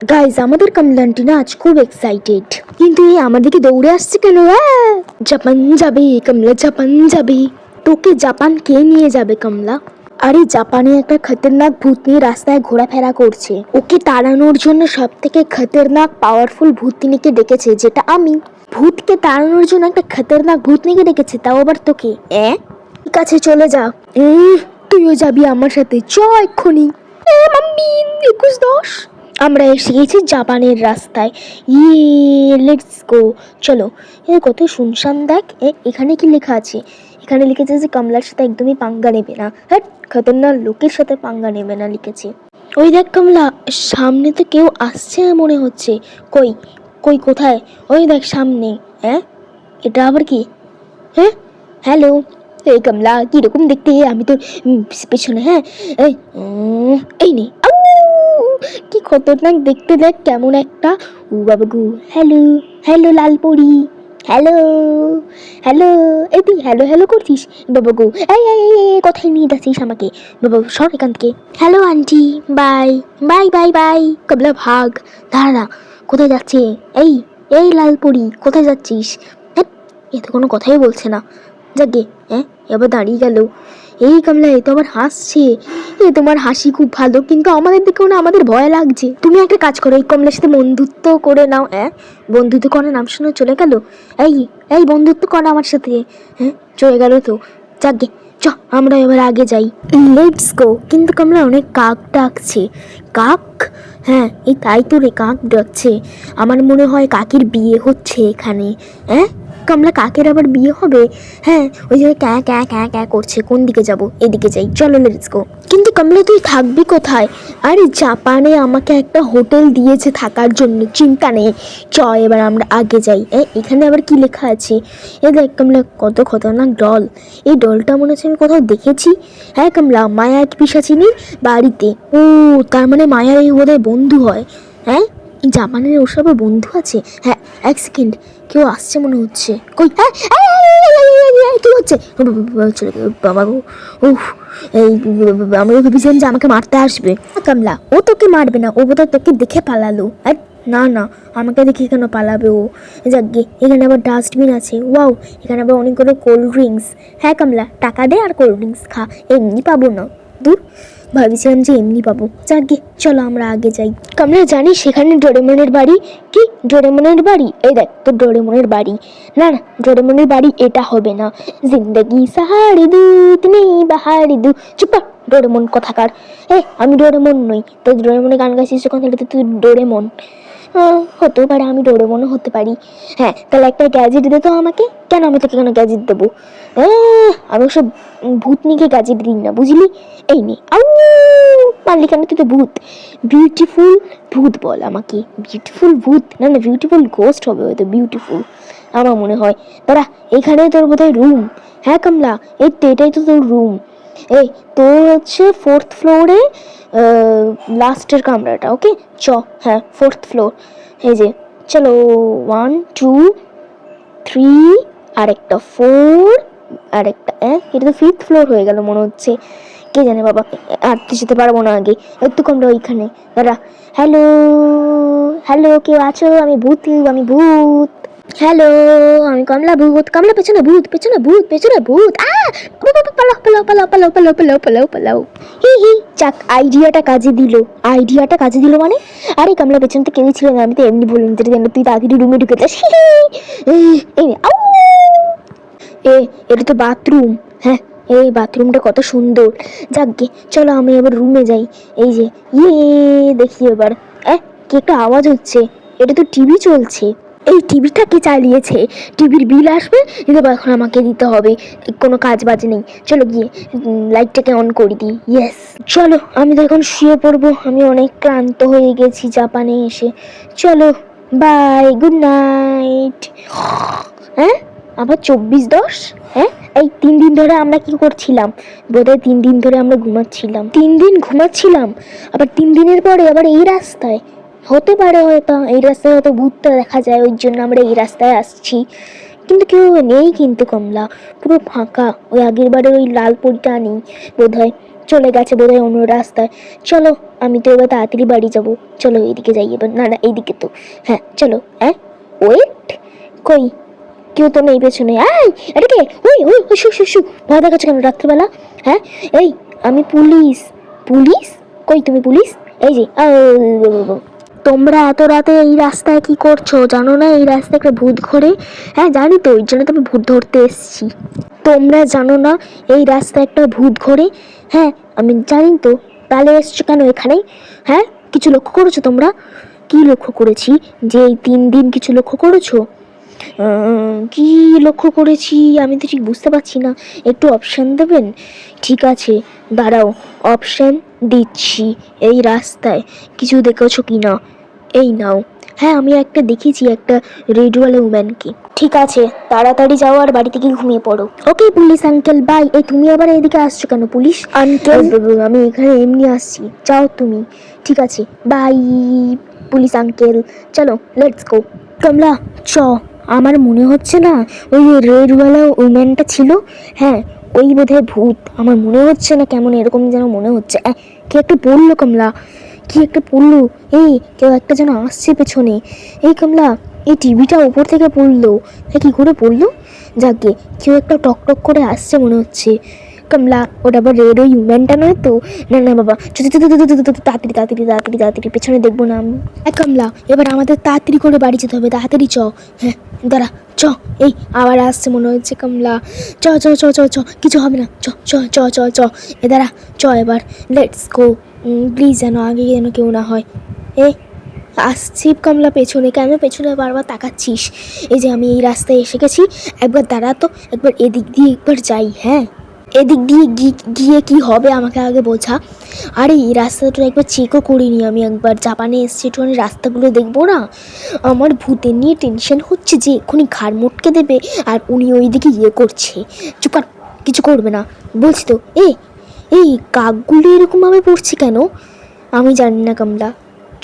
Guys আমাদের কমলান্টি না আজ খুব এক্সাইটেড, কিন্তু এই আমাদেরকে দৌড়ে আসছে কেন? জাপান যাবে কমলা, জাপান যাবে। তোকে জাপান কে নিয়ে যাবে কমলা? আরে জাপানে একটা খতরনাক ভূত নিয়ে রাস্তায় ঘোরাফেরা করছে, ওকে তাড়ানোর জন্য সব থেকে খতরনাক পাওয়ারফুল ভূতনিকে ডেকেছে, যেটা আমি। ভূতকে তাড়ানোর জন্য একটা খতরনাক ভূতনিকে ডেকেছে, তাও আবার তোকে। ঠিক আছে চলে যা। তুইও যাবি আমার সাথে, চ এক্ষুনি। মাম্মি 21-10 আমরা এসে গেছি জাপানের রাস্তায়। লেটস গো, চলো। কত শুনশান দেখ। এখানে কি লেখা আছে? এখানে লিখেছে যে কমলার সাথে একদমই পাঙ্গা নেবে না। হ্যাঁ, খতরনাক লোকের সাথে পাঙ্গা নেবে না লিখেছে। ওই দেখ কমলা, সামনে তো কেউ আসছে মনে হচ্ছে। কই কই কোথায়? ওই দেখ সামনে। এটা আবার কি? হ্যালো। এই কমলা কিরকম দেখতে? আমি তোর পেছনে। এই নে। কি খতরনাক দেখতে, দেখ কেমন একটা। ও বাবা গু। Hello hello Lalpari. Hello hello. এই তুই হ্যালো হ্যালো করছিস বাবা গু? এই কোথায় নিয়ে যাচ্ছিস আমাকে? বাবা সর এখান থেকে। Hello aunty, bye bye bye bye. Kamala ভাগ। দাঁড়া, কোথায় যাচ্ছে? এই এই লালপরি কোথায় যাচ্ছিস? এ তো কোনো কথাই বলছে না। যাকে এবার দাঁড়িয়ে গেল। এই কমলা, এ তো আবার হাসছে। তোমার হাসি খুব ভালো, কিন্তু আমাদের দিকেও না আমাদের ভয় লাগছে। তুমি একটা কাজ করো, এই কমলার সাথে বন্ধুত্ব করে নাও। বন্ধুত্ব করার নাম শুনে চলে গেল। এই এই বন্ধুত্ব করো আমার সাথে। চলে গেল তো। যাকে চ, আমরা এবার আগে যাই। Let's go. কিন্তু কমলা অনেক কাক ডাকছে। কাক? এই তাই তো রে, কাক ডাকছে। আমার মনে হয় কাকের বিয়ে হচ্ছে এখানে। কমলা কাকের আবার বিয়ে হবে? ওই যে ক্যা ক্যা ক্যা ক্যা করছে। কোন দিকে যাব? এদিকে যাই, চলো লেটস গো। কিন্তু কমলা তুই থাকবি কোথায়? আরে জাপানে আমাকে একটা হোটেল দিয়েছে থাকার জন্য, চিন্তা নেই। চ এবার আমরা আগে যাই। এখানে আবার কি লেখা আছে? দেখ কমলা, কত খতরনাক ডল। এই ডলটা মনে হচ্ছে আমি কোথাও দেখেছি। কমলা, মায়া এক পিশাচিনী বাড়িতে। ও, তার মানে মায়ার এই বোধহয় বন্ধু হয়। জাপানের ওর সব বন্ধু আছে। এক সেকেন্ড, কেউ আসছে মনে হচ্ছে। কই? কি হচ্ছে? বাবা গো। এই আমি ভেবেছিলাম যে আমাকে মারতে আসবে। কমলা, ও তোকে মারবে না, ও বোধহয় তোকে দেখে পালালো। না না, আমাকে দেখে কেন পালাবে ও? যাকগে, এখানে আবার ডাস্টবিন আছে। ওয়াও, এখানে আবার অনেকগুলো কোল্ড ড্রিঙ্কস। কমলা, টাকা দে আর কোল্ড ড্রিঙ্কস খা, এমনি পাবো না। দূর, ভাবছিলাম যে এমনি পাবো। যাকগে, চলো আমরা আগে যাই। কমলা, জানিস সেখানে ডোরেমনের বাড়ি? কি ডোরেমনের বাড়ি? এই দেখ তোর ডোরেমনের বাড়ি। না না, ডোরেমনের বাড়ি এটা হবে না। জিন্দগি সাহারি দু তুমি বাহারি দু। চুপ কর, ডোরেমন কথাকার। আমি ডোরেমন নই। তুই ডোরেমনের গান গাইছিস যখন, এটা তুই ডোরেমন। হতেও পারে, আমি ডোরেমনও হতে পারি। তাহলে একটা গ্যাজেট দে তো আমাকে। কেন আমি তোকে কেন গ্যাজেট দেবো? আমি ওসব ভূতনিকে গ্যাজেট দিই না, বুঝলি? এই নে। পারলি কেন? তুই তো ভূত। বিউটিফুল ভূত বল আমাকে। বিউটিফুল ভূত না, না বিউটিফুল গোস্ট হবে হয়তো। বিউটিফুল আমার মনে হয়। দাঁড়া, এখানে তোর বোধহয় রুম। কমলা, এই তো এটাই তো তোর রুম। তোর হচ্ছে 4th ফ্লোরে লাস্টের কামরাটা। ওকে চ। 4th floor. এই যে চলো, 1 2 3, আরেকটা 4, আরেকটা এটা তো 5th ফ্লোর হয়ে গেল মনে হচ্ছে। কে জানে বাবা, আটতে যেতে পারবো না আগে। একটু কমরা ওইখানে। দাঁড়া। হ্যালো হ্যালো, কেউ আছো? আমি ভূত, আমি ভূত। হ্যালো, আমি কমলা ভূত। কমলা, পেছনে ভূত, পেছনে ভূত, পেছনে ভূত। পালাও পালাও পালাও পালাও পালাও পালাও পালাও পালাও। হি চাক, আইডিয়াটা কাজে দিল। আইডিয়াটা কাজে দিল মানে? আরে কমলা, পেছন থেকে কেউ ছিল না, আমি তো এমনি বললাম যে তুই তাড়াতাড়ি রুমে ঢুকে যাস। এটা তো বাথরুম। এই বাথরুমটা কত সুন্দর। যাকগে, চলো আমি এবার রুমে যাই। এই যে দেখি এবার। কি একটা আওয়াজ হচ্ছে। এটা তো টিভি চলছে। এই টিভিটা কে চালিয়েছে? টিভির বিল আসবে, কিন্তু এখন আমাকে দিতে হবে। কোনো কাজ বাজ নেই। চলো গিয়ে লাইটটাকে অন করে দিই। ইয়েস, চলো আমি তো এখন শুয়ে পড়বো। আমি অনেক ক্লান্ত হয়ে গেছি জাপানে এসে। চলো, বাই, গুড নাইট। আবার 24-10। এই 3 দিন ধরে আমরা কি করছিলাম? বোধহয় 3 দিন ধরে আমরা ঘুমাচ্ছিলাম। 3 দিন ঘুমাচ্ছিলাম, আবার 3 দিনের পরে আবার এই রাস্তায়। হতে পারে হয়তো এই রাস্তায় হয়তো ভূতটা দেখা যায়, ওই জন্য আমরা এই রাস্তায় আসছি। কিন্তু কেউ নেই কিন্তু কমলা, পুরো ফাঁকা। ওই আগের বারে ওই লাল পরিটা নেই বোধহয়। চলে গেছে বোধহয় অন্য রাস্তায়। চলো, আমি তো এবার তাড়াতাড়ি বাড়ি যাব। চলো এইদিকে যাই এবার। না না, এইদিকে তো। হ্যাঁ চলো। ওয়েট, কই কেউ তো নেই পেছনে। এটাকে ওই ওই শু শু শু, ভয় দেখাচ্ছে কেন রাত্রিবেলা? হ্যাঁ এই, আমি পুলিশ। পুলিশ? কই তুমি পুলিশ? এই যে তোমরা এত রাতে এই রাস্তায় কি করছো? জানো না এই রাস্তায় একটা ভূত ঘোরে? হ্যাঁ জানি তো, ওই জন্য তো আমি ভূত ধরতে এসেছি। তোমরা জানো না এই রাস্তায় একটা ভূত ঘোরে? হ্যাঁ আমি জানি তো, তাহলে এসছো কেন এখানে? হ্যাঁ কিছু লক্ষ্য করেছো তোমরা? কি লক্ষ্য করেছি? যে এই 3 দিন কিছু লক্ষ্য করেছো? কি লক্ষ্য করেছি আমি তো ঠিক বুঝতে পারছি না, একটু অপশান দেবেন? ঠিক আছে দাঁড়াও, অপশান দিচ্ছি। এই রাস্তায় কিছু দেখেছো কি না? এই নাও। হ্যাঁ আমি একটা দেখেছি, একটা রেডওয়ালা উম্যানকে। ঠিক আছে তাড়াতাড়ি যাও আর বাড়ি থেকে ঘুমিয়ে পড়ো। ওকে পুলিশ আঙ্কেল বাই। এই তুমি আবার এদিকে আসছো কেন পুলিশ আঙ্কেল? আমি এখানে এমনি আসছি, যাও তুমি। ঠিক আছে বাই পুলিশ আঙ্কেল, চলো লেটস গো। কমলা চ, আমার মনে হচ্ছে না ওই রেডওয়ালা উম্যানটা ছিল, হ্যাঁ ওই বোধহয় ভূত। আমার মনে হচ্ছে না, কেমন এরকম যেন মনে হচ্ছে। কে একটা পড়লো কমলা, কি একটা পড়লো? এই কেউ একটা যেন আসছে পেছনে। এই কমলা, এই টিভিটা উপর থেকে পড়লো। কি করে পড়লো? যাকে কেউ একটা টক টক করে আসছে মনে হচ্ছে। কমলা ওটা আবার রেড ওই হিউম্যানটা নয় তো? না না বাবা, তাড়াতাড়ি তাড়াতাড়ি তাড়াতাড়ি তাড়াতাড়ি পেছনে দেখবো না আমি। কমলা এবার আমাদের তাড়াতাড়ি করে বাড়ি যেতে হবে, তাড়াতাড়ি চ। হ্যাঁ দাঁড়া, চ। এই আবার আসছে মনে হচ্ছে কমলা। চ চ চ চ চ, কিছু হবে না, চ চ চ চ চ। এ দাঁড়া, চ এবার লেটস গো। প্লিজ যেন আগে যেন কেউ না হয়। আসছি কমলা পেছনে, কেন পেছনে বারবার তাকাচ্ছিস? এই যে আমি এই রাস্তায় এসে গেছি, একবার দাঁড়া তো, একবার এদিক দিয়ে একবার যাই। হ্যাঁ এদিক দিয়ে গিয়ে কি হবে আমাকে আগে বোঝা। আরে এই রাস্তাটা একবার চেকও করিনি আমি, একবার জাপানে এসছি একটুখানি রাস্তাগুলো দেখবো না। আমার ভূতের নিয়ে টেনশন হচ্ছে যে এক্ষুনি ঘাড় মোটকে দেবে, আর উনি ওইদিকে করছে। চুকার, কিছু করবে না বলছি তো। এই কাকগুলো এরকমভাবে পড়ছে কেন আমি জানি না কমলা।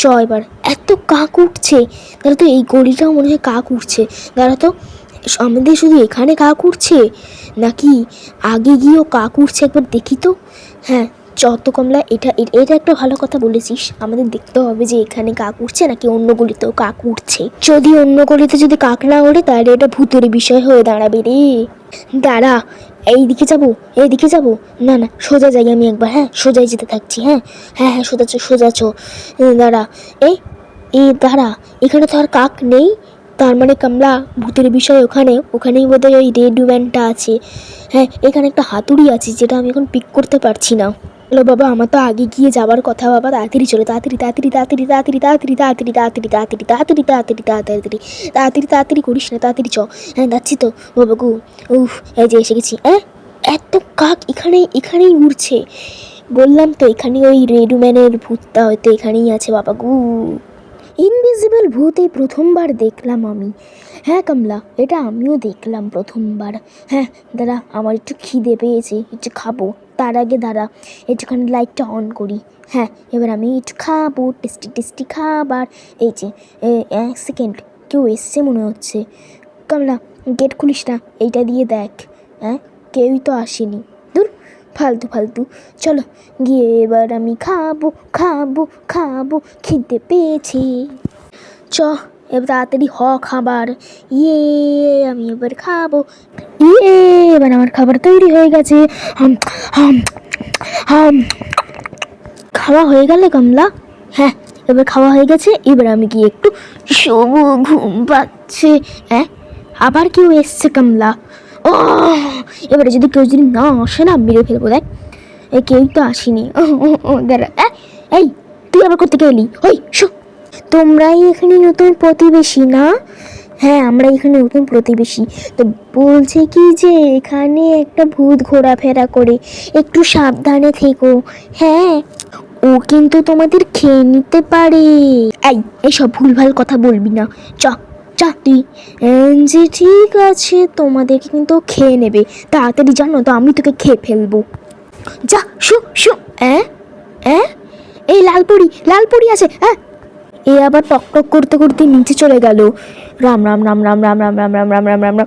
চ এবার। এত কাক উঠছে, দাঁড়া তো, এই গলিটাও মনে হয় কাক উঠছে। দাঁড়া তো, আমাদের শুধু এখানে কাক উঠছে নাকি আগে গিয়েও কাক উঠছে, একবার দেখি তো। হ্যাঁ যত কমলা, এটা একটা ভালো কথা বলেছিস, আমাদের দেখতে হবে যে এখানে কাক উঠছে নাকি অন্য গলিতেও কাক উঠছে। যদি অন্য গলিতে যদি কাক না ওঠে তাহলে এটা ভূতের বিষয় হয়ে দাঁড়াবে রে। দাঁড়া, এইদিকে যাবো, এইদিকে যাবো? না না সোজা যাই আমি একবার। হ্যাঁ সোজাই যেতে থাকছি। হ্যাঁ হ্যাঁ হ্যাঁ সোজা সোজা চ। দাঁড়া, এই দাঁড়া, এখানে তো আর কাক নেই, তার মানে কমলা ভূতের বিষয় ওখানেই বোধহয় ওই রেড ওম্যানটা আছে। হ্যাঁ এখানে একটা হাতুড়ি আছে যেটা আমি এখন পিক করতে পারছি না। হ্যালো বাবা, আমার তো আগে গিয়ে যাবার কথা বাবা, তাড়াতাড়ি চলো, তাড়াতাড়ি তাড়াতাড়ি তাড়াতাড়ি তাড়াতাড়ি তাড়াতাড়ি তাড়াতাড়ি তাড়াতাড়ি তাড়াতাড়ি তাড়াতাড়ি তাড়াতাড়ি তাড়াতাড়ি তাড়াতাড়ি তাড়াতাড়ি করিস না, তাড়াতাড়ি চ। হ্যাঁ যাচ্ছি তো বাবা গু। এই যে এসে গেছি। এত কাক এখানেই উড়ছে, বললাম তো এখানে ওই রেড ওম্যানের ভূতটা হয়তো এখানেই আছে বাবা গু। ইনভিজিবল ভূত এই প্রথমবার দেখলাম আমি। হ্যাঁ কমলা, এটা আমিও দেখলাম প্রথমবার। হ্যাঁ দাঁড়া, আমার একটু খিদে পেয়েছে, একটু খাবো। তার আগে দাঁড়া একটুখানি লাইটটা অন করি। হ্যাঁ এবার আমি একটু খাবো, টেস্টি টেস্টি খাবার। এই যে 1 সেকেন্ড, কেউ এসছে মনে হচ্ছে। কমলা গেট খুলিস না, এইটা দিয়ে দেখ। কেউই তো আসেনি, দূর ফালতু ফালতু। চলো গিয়ে এবার আমি খাবো খাবো খাবো, খিদে পেয়েছি। চ এবার তাড়াতাড়ি খাবার। আমি এবার খাবো। এবার আমার খাবার তৈরি হয়ে গেছে। হাম হাম হাম। খাওয়া হয়ে গেলে কমলা? হ্যাঁ এবার খাওয়া হয়ে গেছে, এবার আমি গিয়ে একটু শোবো, ঘুম পাচ্ছে। আবার কেউ এসছে কমলা। এবারে যদি কেউ যদি না আসে না মেরে ফেলবো। দেখ কেউই তো আসেনি। দাঁড়া, এই তুই আবার কোথেকে এলি? ওই শো, তোমরাই এখানে নতুন প্রতিবেশী না? হ্যাঁ আমরা এখানে নতুন প্রতিবেশী। তো বলছে কি যে এখানে একটা ভূত ঘোরাফেরা করে, একটু সাবধানে থেকো। হ্যাঁ ও কিন্তু তোমাদের খেয়ে নিতে পারে। এইসব ভুলভাল কথা বলবি না, চ তুই। যে ঠিক আছে, তোমাদেরকে কিন্তু খেয়ে নেবে, তাড়াতাড়ি জানো তো আমি তোকে খেয়ে ফেলবো। যা শু শু। এই লালপুরি আছে। এ আবার টক টক করতে করতে নিচে চলে গেল। রাম রাম রাম রাম রাম রাম রাম রাম রাম রাম রাম রাম।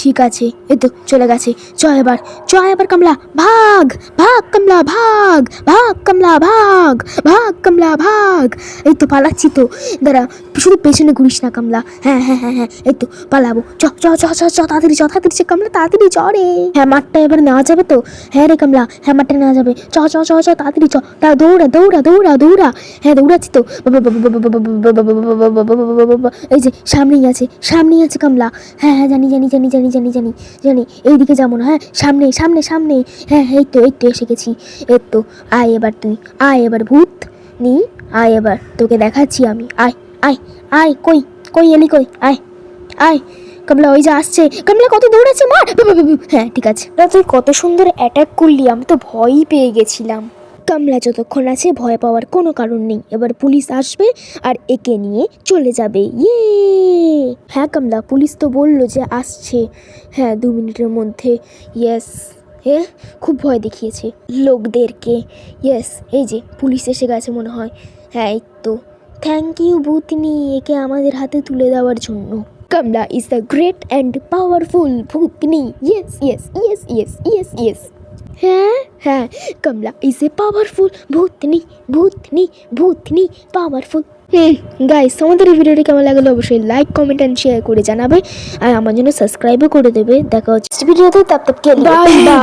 ঠিক আছে, এই তো চলে গেছে। চ এবার কমলা, ভাগ ভাগ কমলা, ভাগ ভাগ কমলা, ভাগ ভাগ কমলা, ভাগ। এই তো পালাচ্ছি তো, দাঁড়া, শুধু পেছনে ঘুরিস না কমলা। হ্যাঁ হ্যাঁ হ্যাঁ হ্যাঁ, এই তো পালাবো। চ চ চ চ চ তাড়াতাড়ি চ, তাড়াতাড়ি চ কমলা, তাড়াতাড়ি চ রে। হ্যাঁ, মাঠটা এবার নেওয়া যাবে তো? হ্যাঁ রে কমলা, হ্যাঁ মাঠটা নেওয়া যাবে। চ চ চ চ তাড়াতাড়ি চ, দৌড়া দৌড়া দৌড়া দৌড়া। হ্যাঁ দৌড়াচ্ছি তো। এই যে সামনেই আছে কমলা। হ্যাঁ হ্যাঁ, জানি জানি জানি জানি জানি জানি জানি, এইদিকে যাবো না। হ্যাঁ, সামনে সামনে সামনে। হ্যাঁ, এই তো এসে গেছি। এই তো, আয় এবার তুই, আয় এবার ভূত নি, আয় এবার, তোকে দেখাচ্ছি আমি। আয় আয় আয়, কই কই এলি, কই আয় আয়। কমলা ওই যে আসছে। কমলা কত দৌড়াচ্ছে, মার। হ্যাঁ ঠিক আছে, তুই কত সুন্দর অ্যাটাক করলি, আমি তো ভয়ই পেয়ে গেছিলাম। কমলা যতক্ষণ আছে ভয় পাওয়ার কোনো কারণ নেই। এবার পুলিশ আসবে আর একে নিয়ে চলে যাবে। ইয়ে, হ্যাঁ কমলা, পুলিশ তো বললো যে আসছে, হ্যাঁ 2 মিনিটের মধ্যে। ইয়েস, হ্যাঁ খুব ভয় দেখিয়েছে লোকদেরকে। ইয়েস, এই যে পুলিশ এসে গেছে মনে হয়। হ্যাঁ এই তো, থ্যাংক ইউ ভূতনি, একে আমাদের হাতে তুলে দেওয়ার জন্য। Kamala is the great and powerful ভূতনি। Yes yes yes yes yes yes. হ্যাঁ হ্যাঁ, কমলা ইজ এ পাওয়ারফুল ভূতনি, ভূতনি ভূতনি পাওয়ারফুল। গাইস, তোমাদের এই ভিডিওটি কেমন লাগলো অবশ্যই লাইক, কমেন্ট অ্যান্ড শেয়ার করে জানাবে, আর আমার জন্য সাবস্ক্রাইবও করে দেবে। দেখা হচ্ছে ভিডিওতে, তব তক কে লিয়ে বাই বাই।